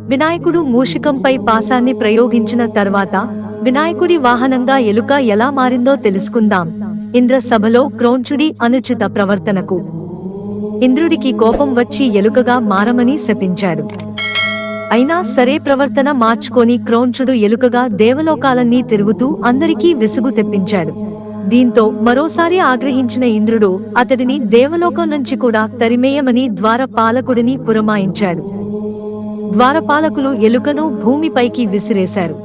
వినాయకుడు మూషికంపై పాశాన్ని ప్రయోగించిన తర్వాత వినాయకుడి వాహనంగా ఎలుక ఎలా మారిందో తెలుసుకుందాం. ఇంద్ర సభలో క్రోంచుడి అనుచిత ప్రవర్తనకు ఇంద్రుడికి కోపం వచ్చి ఎలుకగా మారమని శపించాడు. అయినా సరే ప్రవర్తన మార్చుకొని క్రోంచుడు ఎలుకగా దేవలోకాలన్నీ తిరుగుతూ అందరికీ విసుగు తెప్పించాడు. దీంతో మరోసారి ఆగ్రహించిన ఇంద్రుడు అతడిని దేవలోకం నుంచి కూడా తరిమేయమని ద్వారపాలకుడిని పురమాయించాడు. ద్వారపాలకులు ఎలుకను భూమిపైకి విసిరేశారు.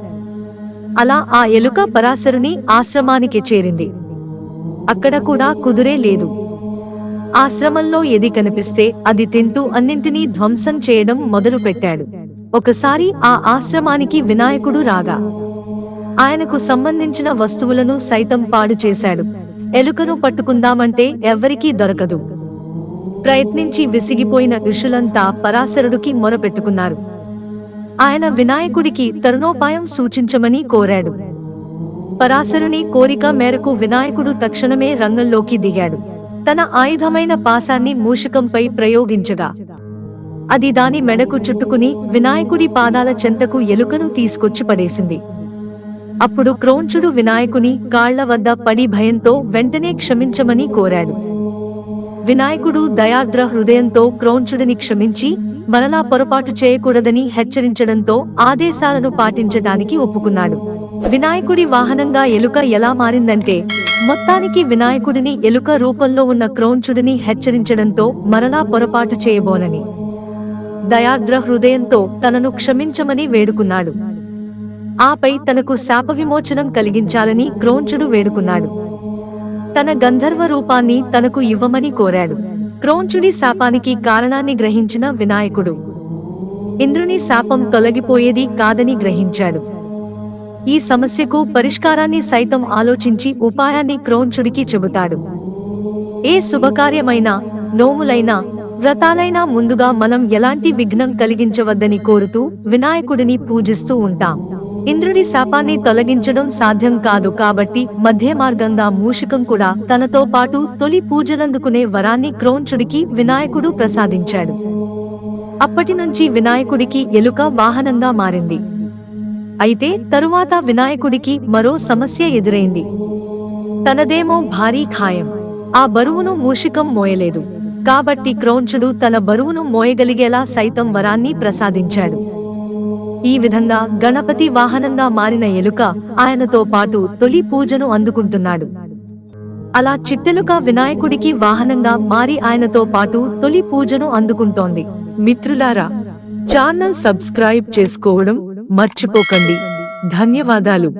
అలా ఆ ఎలుక పరాశరుని ఆశ్రమానికి చేరింది. అక్కడ కూడా కుదురే లేదు. ఆశ్రమంలో ఏది కనిపిస్తే అది తింటూ అన్నింటినీ ధ్వంసం చేయడం మొదలుపెట్టాడు. ఒకసారి ఆ ఆశ్రమానికి వినాయకుడు రాగా ఆయనకు సంబంధించిన వస్తువులను సైతం పాడు చేశాడు. ఎలుకను పట్టుకుందామంటే ఎవ్వరికీ దొరకదు. ప్రయత్నించి విసిగిపోయిన ఋషులంతా పరాశరుడికి మొరపెట్టుకున్నారు. ఆయన వినాయకుడికి తరుణోపాయం సూచించమని కోరాడు. పరాశరుని కోరిక మేరకు వినాయకుడు తక్షణమే రంగంలోకి దిగాడు. తన ఆయుధమైన పాశాన్ని మూషికంపై ప్రయోగించగా అది దాని మెడకు చుట్టుకుని వినాయకుడి పాదాల చెంతకు ఎలుకను తీసుకొచ్చి పడేసింది. అప్పుడు క్రోంచుడు వినాయకుని కాళ్ల వద్ద పడి భయంతో వెంటనే క్షమించమని కోరాడు. వినాయకుడు దయార్ద్ర హృదయంతో క్రోంచుడిని క్షమించి మరలా పొరపాటు చేయకూడదని హెచ్చరించడంతో ఆదేశాలను పాటించడానికి ఒప్పుకున్నాడు. వినాయకుడి వాహనంగా ఎలుక ఎలా మారిందంటే మొత్తానికి వినాయకుడిని ఎలుక రూపంలో ఉన్న క్రోంచుడిని హెచ్చరించడంతో మరలా పొరపాటు చేయబోనని దయార్ద్ర హృదయంతో తనను క్షమించమని వేడుకున్నాడు. ఆపై తనకు శాప విమోచనం కలిగించాలని క్రోంచుడు వేడుకున్నాడు. తన గంధర్వ రూపాన్ని తనకు ఇవ్వమని కోరాడు. క్రోంచుడి శాపానికి కారణాన్ని గ్రహించిన వినాయకుడు ఇంద్రుని శాపం తొలగిపోయేది కాదని గ్రహించాడు. ఈ సమస్యకు పరిష్కారాన్ని సైతం ఆలోచించి ఉపాయాన్ని క్రోంచుడికి చెబుతాడు. ఏ శుభకార్యమైనా నోములైనా వ్రతాలైనా ముందుగా మనం ఎలాంటి విఘ్నం కలిగించవద్దని కోరుతూ వినాయకుడిని పూజిస్తూ ఉంటాం. ఇంద్రుడి శాపాన్ని తొలగించడం సాధ్యం కాదు కాబట్టి మధ్య మార్గంగా మూషికం కూడా తనతో పాటు తొలి పూజలందుకునే వరాన్ని క్రోంచుడికి వినాయకుడు ప్రసాదించాడు. అప్పటి నుంచి వినాయకుడికి ఎలుక వాహనంగా మారింది. అయితే తరువాత వినాయకుడికి మరో సమస్య ఎదురైంది. తనదేమో భారీ ఖాయం. ఆ బరువును మూషికం మోయలేదు. కాబట్టి క్రోంచుడు తన బరువును మోయగలిగేలా సైతం వరాన్ని ప్రసాదించాడు. ఈ విధంగా గణపతి వాహనంగా మారిన ఎలుక ఆయనతో పాటు తొలి పూజను అందుకుంటున్నాడు. అలా చిట్టెలుక వినాయకుడికి వాహనంగా మారి ఆయనతో పాటు తొలి పూజను అందుకుంటోంది. మిత్రులారా, ఛానల్ సబ్స్క్రైబ్ చేసుకోవడం మర్చిపోకండి. ధన్యవాదాలు.